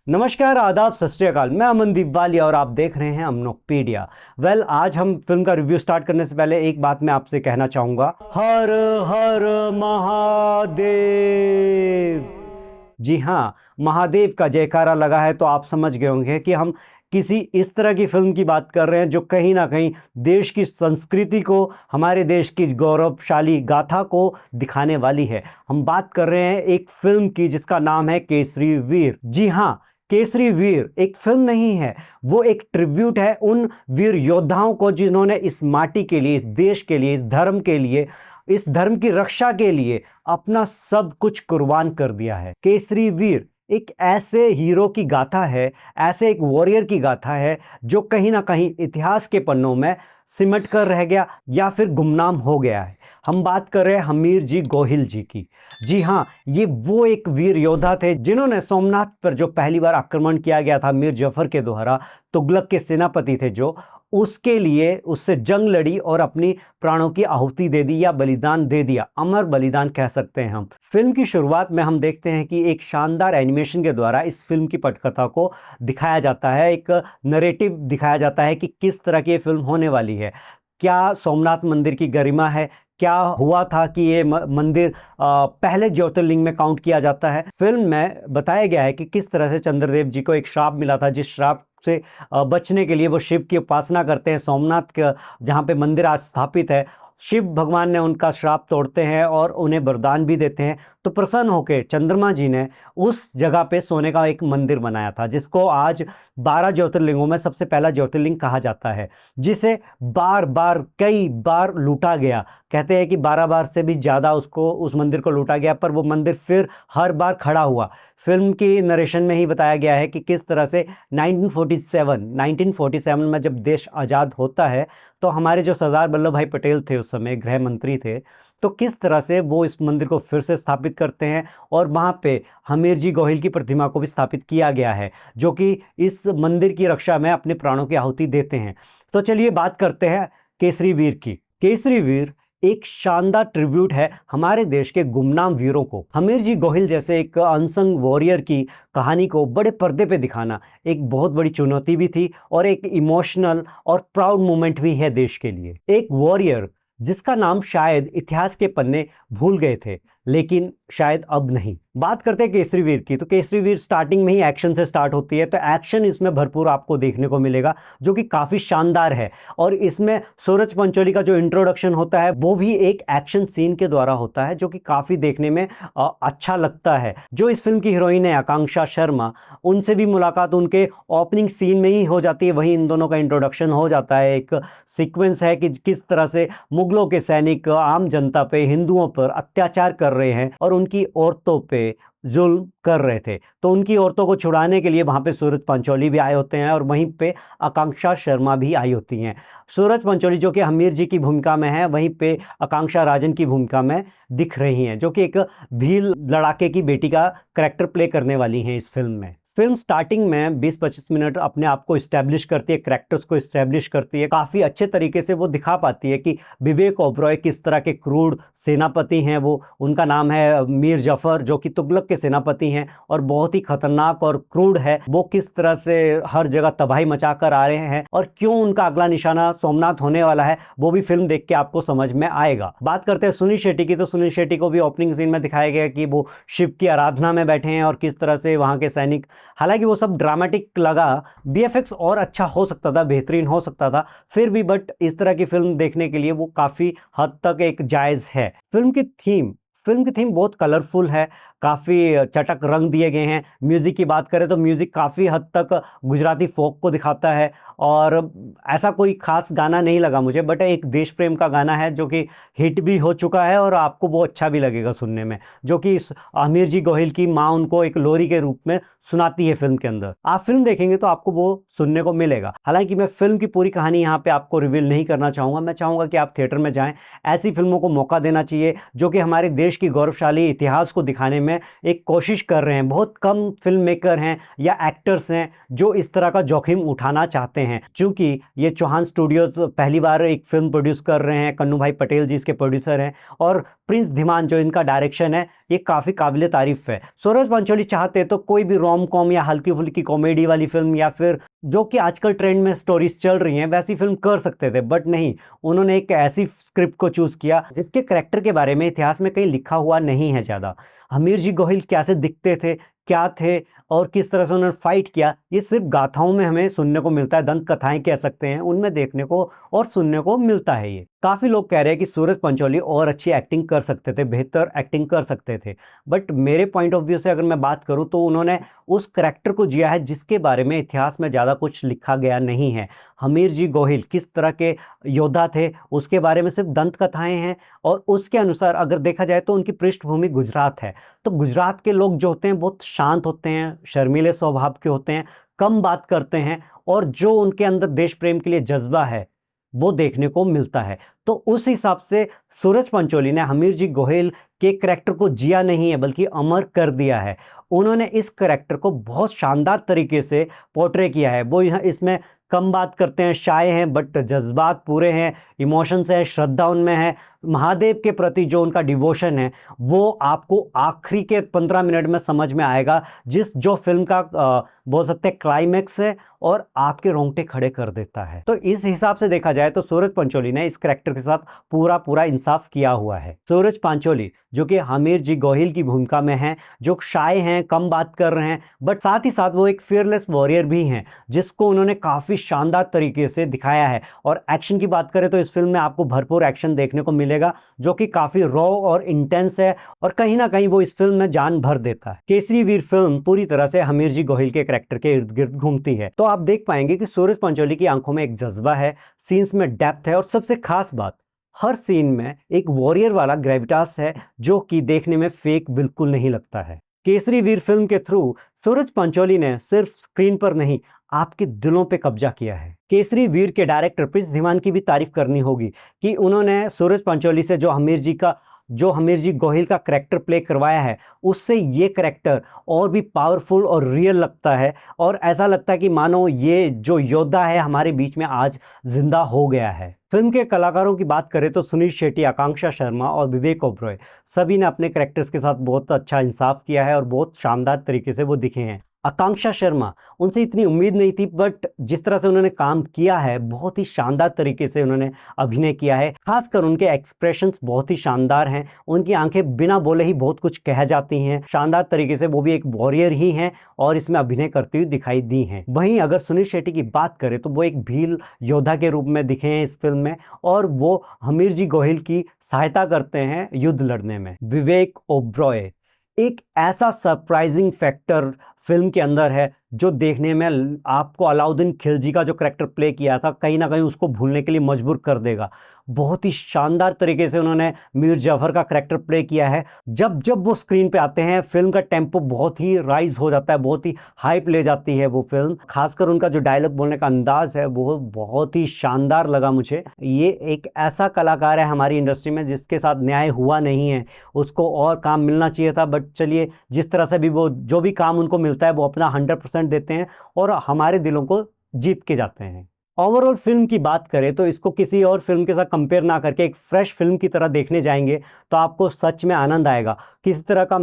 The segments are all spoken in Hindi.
नमस्कार, आदाब, सत श्री अकाल। मैं अमनदीप वालिया और आप देख रहे हैं अमनोपीडिया। आज हम फिल्म का रिव्यू स्टार्ट करने से पहले एक बात मैं आपसे कहना चाहूँगा, हर हर महादेव। जी हाँ, महादेव का जयकारा लगा है तो आप समझ गए होंगे कि हम किसी इस तरह की फिल्म की बात कर रहे हैं जो कहीं ना कहीं देश की संस्कृति को, हमारे देश की गौरवशाली गाथा को दिखाने वाली है। हम बात कर रहे हैं एक फिल्म की जिसका नाम है केसरी वीर। जी हाँ, केसरी वीर एक फिल्म नहीं है, वो एक ट्रिब्यूट है उन वीर योद्धाओं को जिन्होंने इस माटी के लिए, इस देश के लिए, इस धर्म के लिए, इस धर्म की रक्षा के लिए अपना सब कुछ कुर्बान कर दिया है। केसरी वीर एक ऐसे हीरो की गाथा है, ऐसे एक वॉरियर की गाथा है जो कहीं ना कहीं इतिहास के पन्नों में सिमट कर रह गया या फिर गुमनाम हो गया है। हम बात कर रहे हैं हमीर जी गोहिल जी की। जी हाँ, ये वो एक वीर योद्धा थे जिन्होंने सोमनाथ पर जो पहली बार आक्रमण किया गया था मीर जफर के द्वारा, तुगलक के सेनापति थे जो, उसके लिए उससे जंग लड़ी और अपनी प्राणों की आहुति दे दी या बलिदान दे दिया। अमर बलिदान कह सकते हैं हम। फिल्म की शुरुआत में हम देखते हैं कि एक शानदार एनिमेशन के द्वारा इस फिल्म की पटकथा को दिखाया जाता है, एक नरेटिव दिखाया जाता है कि किस तरह की ये फिल्म होने वाली है, क्या सोमनाथ मंदिर की गरिमा है, क्या हुआ था कि ये मंदिर पहले ज्योतिर्लिंग में काउंट किया जाता है। फिल्म में बताया गया है कि किस तरह से चंद्रदेव जी को एक श्राप मिला था, जिस श्राप से बचने के लिए वो शिव की उपासना करते हैं। सोमनाथ का जहाँ पे मंदिर आज स्थापित है, शिव भगवान ने उनका श्राप तोड़ते हैं और उन्हें वरदान भी देते हैं। तो प्रसन्न होकर चंद्रमा जी ने उस जगह पे सोने का एक मंदिर बनाया था जिसको आज 12 ज्योतिर्लिंगों में सबसे पहला ज्योतिर्लिंग कहा जाता है, जिसे बार बार कई बार लूटा गया। कहते हैं कि 12 बार से भी ज़्यादा उस मंदिर को लूटा गया, पर वो मंदिर फिर हर बार खड़ा हुआ। फिल्म की नरेशन में ही बताया गया है कि किस तरह से 1947 में जब देश आज़ाद होता है तो हमारे जो सरदार वल्लभ भाई पटेल थे, उस समय गृह मंत्री थे, तो किस तरह से वो इस मंदिर को फिर से स्थापित करते हैं और वहाँ पे हमीर जी गोहिल की प्रतिमा को भी स्थापित किया गया है, जो कि इस मंदिर की रक्षा में अपने प्राणों की आहुति देते हैं। तो चलिए बात करते हैं केसरी वीर की। केसरी वीर एक शानदार ट्रिब्यूट है हमारे देश के गुमनाम वीरों को। हमीर जी गोहिल जैसे एक अनसंग वॉरियर की कहानी को बड़े पर्दे पे दिखाना एक बहुत बड़ी चुनौती भी थी और एक इमोशनल और प्राउड मोमेंट भी है देश के लिए। एक वॉरियर जिसका नाम शायद इतिहास के पन्ने भूल गए थे, लेकिन शायद अब नहीं। बात करते हैं केसरी वीर की, तो केसरी वीर स्टार्टिंग में ही एक्शन से स्टार्ट होती है, तो एक्शन इसमें भरपूर आपको देखने को मिलेगा जो कि काफ़ी शानदार है। और इसमें सूरज पंचोली का जो इंट्रोडक्शन होता है वो भी एक एक्शन सीन के द्वारा होता है, जो कि काफ़ी देखने में अच्छा लगता है। जो इस फिल्म की हीरोइन है आकांक्षा शर्मा, उनसे भी मुलाकात उनके ओपनिंग सीन में ही हो जाती है, वहीं इन दोनों का इंट्रोडक्शन हो जाता है। एक सीक्वेंस है कि किस तरह से मुगलों के सैनिक आम जनता पे, हिंदुओं पर अत्याचार कर रहे हैं और उनकी औरतों पे जुल्म कर रहे थे। तो उनकी औरतों को छुड़ाने के लिए वहाँ पे सूरज पंचोली भी आए होते हैं और वहीं पे आकांक्षा शर्मा भी आई होती हैं। सूरज पंचोली जो कि हमीर जी की भूमिका में है, वहीं पे आकांक्षा राजन की भूमिका में दिख रही हैं, जो कि एक भील लड़ाके की बेटी का कैरेक्टर प्ले करने वाली हैं इस फिल्म में। फिल्म स्टार्टिंग में 20-25 मिनट अपने आप को इस्टेब्लिश करती है, कैरेक्टर्स को इस्टेब्लिश करती है, काफ़ी अच्छे तरीके से वो दिखा पाती है कि विवेक ओबरॉय किस तरह के क्रूर सेनापति हैं। वो, उनका नाम है मीर जफर, जो कि तुगलक के सेनापति हैं और बहुत ही खतरनाक और क्रूर है। वो किस तरह से हर जगह तबाही मचा कर आ रहे हैं और क्यों उनका अगला निशाना सोमनाथ होने वाला है, वो भी फिल्म देख के आपको समझ में आएगा। बात करते हैं सुनील शेट्टी की, तो सुनील शेट्टी को भी ओपनिंग सीन में दिखाया गया कि वो शिव की आराधना में बैठे हैं और किस तरह से वहाँ के सैनिक, हालांकि वो सब ड्रामेटिक लगा, बीएफएक्स और अच्छा हो सकता था, बेहतरीन हो सकता था, फिर भी बट इस तरह की फिल्म देखने के लिए वो काफ़ी हद तक एक जायज़ है। फिल्म की थीम बहुत कलरफुल है, काफ़ी चटक रंग दिए गए हैं। म्यूज़िक की बात करें तो म्यूज़िक काफ़ी हद तक गुजराती फोक को दिखाता है और ऐसा कोई ख़ास गाना नहीं लगा मुझे, बट एक देश प्रेम का गाना है जो कि हिट भी हो चुका है और आपको वो अच्छा भी लगेगा सुनने में, जो कि हमीर जी गोहिल की माँ उनको एक लोरी के रूप में सुनाती है फिल्म के अंदर। आप फिल्म देखेंगे तो आपको वो सुनने को मिलेगा। हालांकि मैं फिल्म की पूरी कहानी यहाँ पे आपको रिवील नहीं करना चाहूँगा, मैं चाहूँगा कि आप थिएटर में जाएँ। ऐसी फिल्मों को मौका देना चाहिए जो कि हमारे देश की गौरवशाली इतिहास को दिखाने में एक कोशिश कर रहे हैं। बहुत कम फिल्म मेकर हैं या एक्टर्स हैं जो इस तरह का जोखिम उठाना चाहते हैं। चूँकि ये चौहान स्टूडियोज पहली बार एक फिल्म प्रोड्यूस कर रहे हैं, कन्नू भाई पटेल जी इसके प्रोड्यूसर हैं, और प्रिंस धीमान जो इनका डायरेक्शन है ये काफ़ी काबिल तारीफ़ है। सूरज पंचोली चाहते तो कोई भी रोम कॉम या हल्की फुल्की कॉमेडी वाली फिल्म या फिर जो कि आजकल ट्रेंड में स्टोरीज चल रही हैं वैसी फिल्म कर सकते थे, बट नहीं, उन्होंने एक ऐसी स्क्रिप्ट को चूज़ किया जिसके करैक्टर के बारे में इतिहास में कहीं लिखा हुआ नहीं है ज़्यादा। हमीर जी गोहिल कैसे दिखते थे, क्या थे और किस तरह से उन्होंने फाइट किया, ये सिर्फ गाथाओं में हमें सुनने को मिलता है, दंत कथाएं कह सकते हैं, उनमें देखने को और सुनने को मिलता है। ये काफ़ी लोग कह रहे हैं कि सूरज पंचोली और अच्छी एक्टिंग कर सकते थे, बेहतर एक्टिंग कर सकते थे, बट मेरे पॉइंट ऑफ व्यू से अगर मैं बात करूं तो उन्होंने उस करैक्टर को जिया है जिसके बारे में इतिहास में ज़्यादा कुछ लिखा गया नहीं है। हमीर जी गोहिल किस तरह के योद्धा थे उसके बारे में सिर्फ दंत कथाएँ हैं, और उसके अनुसार अगर देखा जाए तो उनकी पृष्ठभूमि गुजरात है। तो गुजरात के लोग जो होते हैं बहुत शांत होते हैं, शर्मीले स्वभाव के होते हैं, कम बात करते हैं, और जो उनके अंदर देश प्रेम के लिए जज्बा है वो देखने को मिलता है। तो उस हिसाब से सूरज पंचोली ने हमीर जी गोहिल के करैक्टर को जिया नहीं है बल्कि अमर कर दिया है। उन्होंने इस करैक्टर को बहुत शानदार तरीके से पोर्ट्रे किया है। वो यहाँ इसमें कम बात करते हैं, शाय हैं, बट जज्बात पूरे हैं, इमोशंस है, श्रद्धा उनमें है, महादेव के प्रति जो उनका डिवोशन है वो आपको आखिरी के 15 मिनट में समझ में आएगा, जो फिल्म का बोल सकते हैं क्लाइमैक्स है और आपके रोंगटे खड़े कर देता है। तो इस हिसाब से देखा जाए तो सूरज पंचोली ने इस करैक्टर के साथ पूरा इंसाफ किया हुआ है। सूरज पंचोली जो कि हमीर जी गोहिल की भूमिका में हैं, जो शाय हैं, कम बात कर रहे हैं, बट साथ ही साथ वो एक फियरलेस वॉरियर भी हैं जिसको उन्होंने काफ़ी शानदार तरीके से दिखाया है। और एक्शन की बात करें तो इस फिल्म में आपको भरपूर एक्शन देखने को मिलेगा जो कि काफ़ी रॉ और इंटेंस है, और कहीं ना कहीं वो इस फिल्म में जान भर देता है। केसरी वीर फिल्म पूरी तरह से हमीर जी गोहिल के करैक्टर के इर्द गिर्द घूमती है। तो आप देख पाएंगे कि सूरज पंचोली की आंखों में एक जज्बा है, सीन्स में डेप्थ है, और सबसे खास बात हर सीन में एक वॉरियर वाला ग्रेविटास है जो कि देखने में फेक बिल्कुल नहीं लगता है। केसरी वीर फिल्म के थ्रू सूरज पंचोली ने सिर्फ स्क्रीन पर नहीं आपके दिलों पे कब्जा किया है। केसरी वीर के डायरेक्टर प्रिंस धीमान की भी तारीफ करनी होगी कि उन्होंने सूरज पंचोली से जो हमीर जी गोहिल का करैक्टर प्ले करवाया है उससे ये करैक्टर और भी पावरफुल और रियल लगता है, और ऐसा लगता है कि मानो ये जो योद्धा है हमारे बीच में आज जिंदा हो गया है। फिल्म के कलाकारों की बात करें तो सुनील शेट्टी, आकांक्षा शर्मा और विवेक ओबरॉय सभी ने अपने करैक्टर्स के साथ बहुत अच्छा इंसाफ किया है और बहुत शानदार तरीके से वो दिखे हैं। आकांक्षा शर्मा, उनसे इतनी उम्मीद नहीं थी, बट जिस तरह से उन्होंने काम किया है बहुत ही शानदार तरीके से उन्होंने अभिनय किया है। खासकर उनके एक्सप्रेशंस बहुत ही शानदार हैं, उनकी आंखें बिना बोले ही बहुत कुछ कह जाती हैं शानदार तरीके से। वो भी एक वॉरियर ही हैं और इसमें अभिनय करती हुई दिखाई दी हैं। वहीं अगर सुनील शेट्टी की बात करें तो वो एक भील योद्धा के रूप में दिखे हैं इस फिल्म में, और वो हमीर जी गोहिल की सहायता करते हैं युद्ध लड़ने में। विवेक ओबरॉय एक ऐसा सरप्राइजिंग फैक्टर फिल्म के अंदर है जो देखने में आपको अलाउद्दीन खिलजी का जो करैक्टर प्ले किया था कहीं ना कहीं उसको भूलने के लिए मजबूर कर देगा। बहुत ही शानदार तरीके से उन्होंने मीर जाफर का करैक्टर प्ले किया है। जब जब वो स्क्रीन पे आते हैं फिल्म का टेम्पो बहुत ही राइज हो जाता है, बहुत ही हाइप ले जाती है वो फिल्म। खासकर उनका जो डायलॉग बोलने का अंदाज है वो बहुत ही शानदार लगा मुझे। ये एक ऐसा कलाकार है हमारी इंडस्ट्री में जिसके साथ न्याय हुआ नहीं है, उसको और काम मिलना चाहिए था, बट चलिए जिस तरह से भी वो जो भी काम उनको मिलता है वो अपना 100% देते हैं और हमारे दिलों को जीत के जाते हैं। ओवरऑल फिल्म की बात करें तो इसको किसी और फिल्म के साथ कंपेयर ना करके एक फ्रेश फिल्म की तरह देखने जाएंगे तो आपको सच में आनंद आएगा। किसी तरह का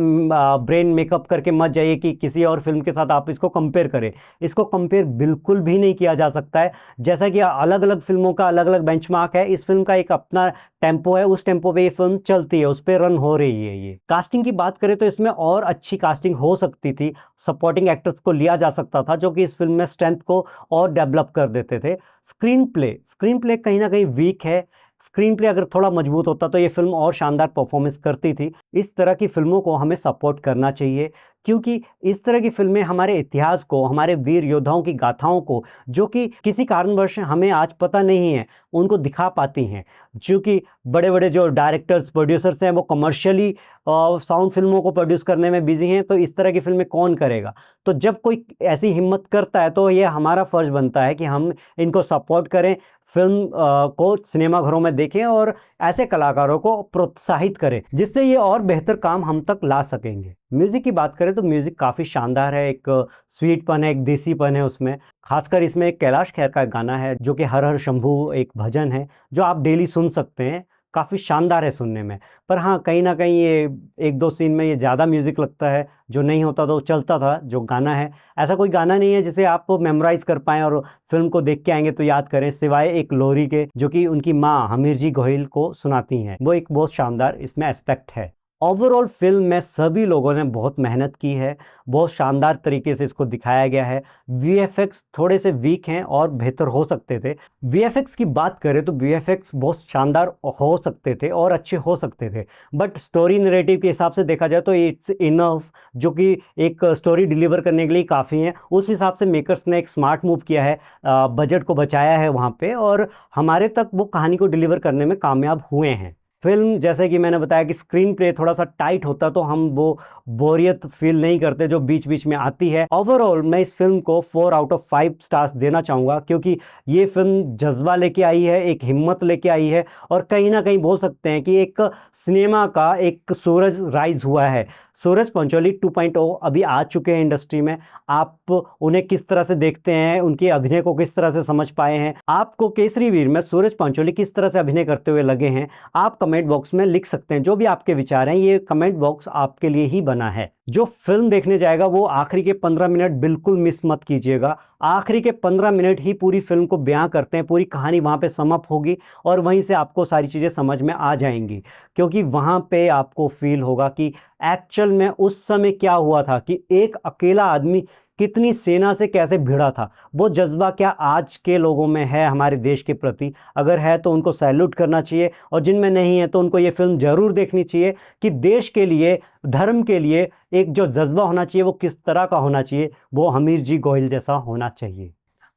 ब्रेन मेकअप करके मत जाइए कि किसी और फिल्म के साथ आप इसको कंपेयर करें। इसको कंपेयर बिल्कुल भी नहीं किया जा सकता है। जैसा कि अलग अलग फिल्मों का अलग अलग बेंचमार्क है, इस फिल्म का एक अपना टेम्पो है, उस टेम्पो पे ये फिल्म चलती है, उस पर रन हो रही है। ये कास्टिंग की बात करें तो इसमें और अच्छी कास्टिंग हो सकती थी, सपोर्टिंग एक्टर्स को लिया जा सकता था जो कि इस फिल्म में स्ट्रेंथ को और डेवलप कर देते थे। स्क्रीन प्ले कहीं ना कहीं वीक है। स्क्रीन प्ले अगर थोड़ा मजबूत होता तो ये फिल्म और शानदार परफॉर्मेंस करती थी। इस तरह की फिल्मों को हमें सपोर्ट करना चाहिए क्योंकि इस तरह की फिल्में हमारे इतिहास को, हमारे वीर योद्धाओं की गाथाओं को, जो कि किसी कारणवश हमें आज पता नहीं है, उनको दिखा पाती हैं। क्योंकि बड़े बड़े जो डायरेक्टर्स, प्रोड्यूसर्स हैं वो कमर्शियली साउंड फिल्मों को प्रोड्यूस करने में बिजी हैं, तो इस तरह की फिल्में कौन करेगा। तो जब कोई ऐसी हिम्मत करता है तो ये हमारा फ़र्ज़ बनता है कि हम इनको सपोर्ट करें, फिल्म को सिनेमाघरों में देखें और ऐसे कलाकारों को प्रोत्साहित करें जिससे ये और बेहतर काम हम तक ला सकेंगे। म्यूज़िक की बात करें तो म्यूज़िक काफ़ी शानदार है, एक स्वीटपन है, एक देसीपन है उसमें। खासकर इसमें एक कैलाश खेर का गाना है जो कि हर हर शंभू एक भजन है, जो आप डेली सुन सकते हैं, काफ़ी शानदार है सुनने में। पर हाँ, कहीं न कहीं ये एक दो सीन में ये ज़्यादा म्यूज़िक लगता है, जो नहीं होता तो चलता था जो गाना है। ऐसा कोई गाना नहीं है जिसे आप मेमोराइज़ कर पाएँ और फ़िल्म को देख के आएँगे तो याद करें, सिवाय एक लोरी के जो कि उनकी माँ हमीरजी गोहिल को सुनाती हैं। वो एक बहुत शानदार इसमें एस्पेक्ट है। ओवरऑल फ़िल्म में सभी लोगों ने बहुत मेहनत की है, बहुत शानदार तरीके से इसको दिखाया गया है। वीएफएक्स थोड़े से वीक हैं और बेहतर हो सकते थे। वीएफएक्स की बात करें तो वीएफएक्स बहुत शानदार हो सकते थे और अच्छे हो सकते थे, बट स्टोरी नैरेटिव के हिसाब से देखा जाए तो इट्स इनफ, जो कि एक स्टोरी डिलीवर करने के लिए काफ़ी है। उस हिसाब से मेकर्स ने एक स्मार्ट मूव किया है, बजट को बचाया है वहाँ पे, और हमारे तक वो कहानी को डिलीवर करने में कामयाब हुए हैं। फ़िल्म जैसे कि मैंने बताया कि स्क्रीन प्ले थोड़ा सा टाइट होता तो हम वो बोरियत फील नहीं करते जो बीच बीच में आती है। ओवरऑल मैं इस फिल्म को 4 आउट ऑफ 5 स्टार्स देना चाहूँगा, क्योंकि ये फिल्म जज्बा लेके आई है, एक हिम्मत लेके आई है, और कहीं ना कहीं बोल सकते हैं कि एक सिनेमा का एक सूरज राइज हुआ है। सूरज पंचोली 2.0 अभी आ चुके हैं इंडस्ट्री में। आप उन्हें किस तरह से देखते हैं, उनके अभिनय को किस तरह से समझ पाए हैं, आपको केसरी वीर में सूरज पंचोली किस तरह से अभिनय करते हुए लगे हैं, आप कमेंट बॉक्स में लिख सकते हैं। जो भी आपके विचार हैं, ये कमेंट बॉक्स आपके लिए ही बना है। जो फिल्म देखने जाएगा वो आखिरी के 15 मिनट बिल्कुल मिस मत कीजिएगा। आखिरी के 15 मिनट ही पूरी फिल्म को बयां करते हैं, पूरी कहानी वहाँ पे सम अप होगी और वहीं से आपको सारी चीज़ें समझ में आ जाएंगी, क्योंकि वहाँ पे आपको फील होगा कि एक्चुअल में उस समय क्या हुआ था, कि एक अकेला आदमी कितनी सेना से कैसे भिड़ा था। वो जज्बा क्या आज के लोगों में है हमारे देश के प्रति? अगर है तो उनको सैल्यूट करना चाहिए, और जिनमें नहीं है तो उनको ये फिल्म ज़रूर देखनी चाहिए कि देश के लिए, धर्म के लिए एक जो जज्बा होना चाहिए वो किस तरह का होना चाहिए, वो हमीरजी गोहिल जैसा होना चाहिए।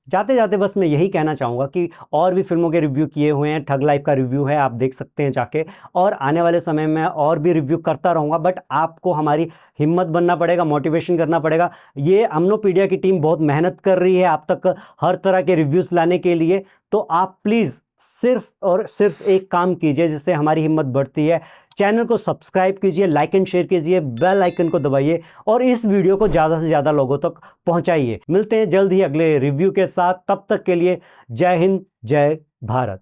जाते जाते बस मैं यही कहना चाहूँगा कि और भी फिल्मों के रिव्यू किए हुए हैं, ठग लाइफ का रिव्यू है, आप देख सकते हैं जाके, और आने वाले समय में और भी रिव्यू करता रहूँगा। बट आपको हमारी हिम्मत बनना पड़ेगा, मोटिवेशन करना पड़ेगा। ये अमनोपीडिया की टीम बहुत मेहनत कर रही है आप तक हर तरह के रिव्यूज़ लाने के लिए, तो आप प्लीज़ सिर्फ और सिर्फ एक काम कीजिए जिससे हमारी हिम्मत बढ़ती है। चैनल को सब्सक्राइब कीजिए, लाइक एंड शेयर कीजिए, बेल आइकन को दबाइए और इस वीडियो को ज़्यादा से ज़्यादा लोगों तक पहुंचाइए। मिलते हैं जल्द ही अगले रिव्यू के साथ, तब तक के लिए जय हिंद, जय भारत।